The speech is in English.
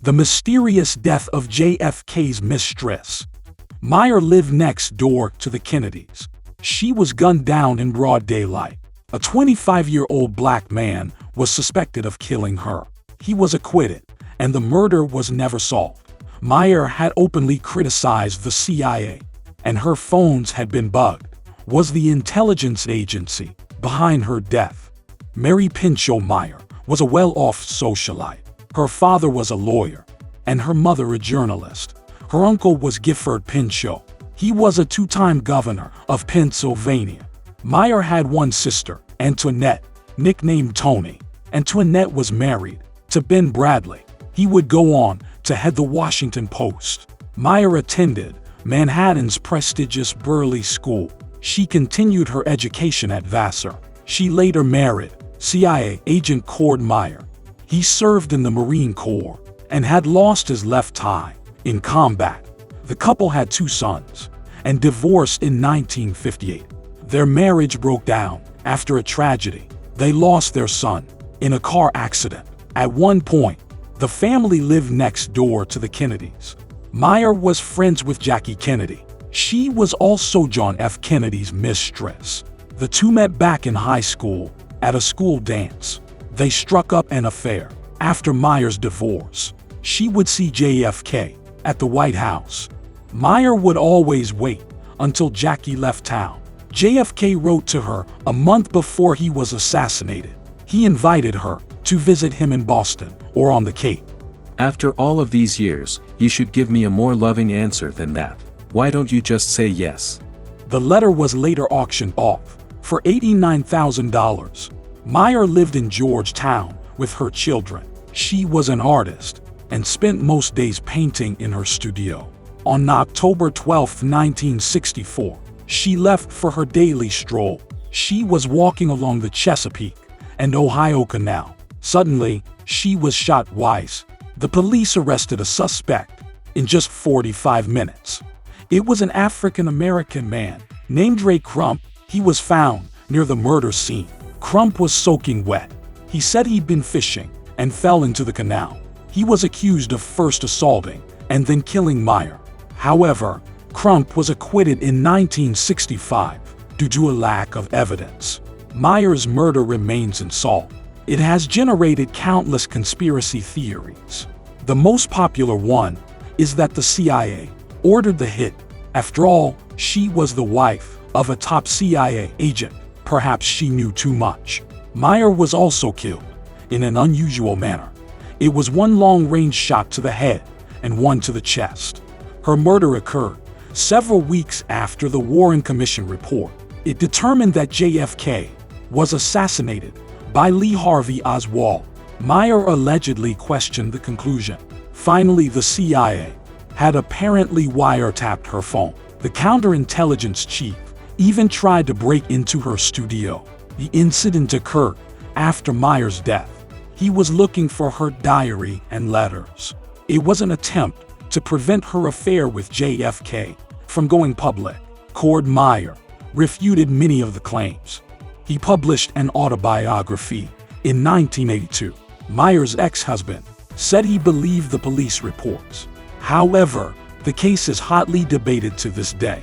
The mysterious death of JFK's mistress. Meyer lived next door to the Kennedys. She was gunned down in broad daylight. A 25-year-old black man was suspected of killing her. He was acquitted, and the murder was never solved. Meyer had openly criticized the CIA, and her phones had been bugged. Was the intelligence agency behind her death? Mary Pinchot Meyer was a well-off socialite. Her father was a lawyer, and her mother a journalist. Her uncle was Gifford Pinchot. He was a two-time governor of Pennsylvania. Meyer had one sister, Antoinette, nicknamed Tony. Antoinette was married to Ben Bradley. He would go on to head the Washington Post. Meyer attended Manhattan's prestigious Burleigh School. She continued her education at Vassar. She later married CIA agent Cord Meyer. He served in the Marine Corps and had lost his left eye in combat. The couple had 2 sons and divorced in 1958. Their marriage broke down after a tragedy. They lost their son in a car accident. At one point, the family lived next door to the Kennedys. Meyer was friends with Jackie Kennedy. She was also John F. Kennedy's mistress. The two met back in high school at a school dance. They struck up an affair. After Meyer's divorce, she would see JFK at the White House. Meyer would always wait until Jackie left town. JFK wrote to her a month before he was assassinated. He invited her to visit him in Boston or on the Cape. After all of these years, you should give me a more loving answer than that. Why don't you just say yes? The letter was later auctioned off for $89,000. Meyer lived in Georgetown with her children. She was an artist and spent most days painting in her studio. On October 12, 1964, she left for her daily stroll. She was walking along the Chesapeake and Ohio Canal. Suddenly, she was shot twice. The police arrested a suspect in just 45 minutes. It was an African-American man named Ray Crump. He was found near the murder scene. Crump was soaking wet. He said he'd been fishing and fell into the canal. He was accused of first assaulting and then killing Meyer. However, Crump was acquitted in 1965 due to a lack of evidence. Meyer's murder remains unsolved. It has generated countless conspiracy theories. The most popular one is that the CIA ordered the hit. After all, she was the wife of a top CIA agent. Perhaps she knew too much. Meyer was also killed in an unusual manner. It was one long-range shot to the head and one to the chest. Her murder occurred several weeks after the Warren Commission report. It determined that JFK was assassinated by Lee Harvey Oswald. Meyer allegedly questioned the conclusion. Finally, the CIA had apparently wiretapped her phone. The counterintelligence chief even tried to break into her studio. The incident occurred after Meyer's death. He was looking for her diary and letters. It was an attempt to prevent her affair with JFK from going public. Cord Meyer refuted many of the claims. He published an autobiography in 1982. Meyer's ex-husband said he believed the police reports. However, the case is hotly debated to this day.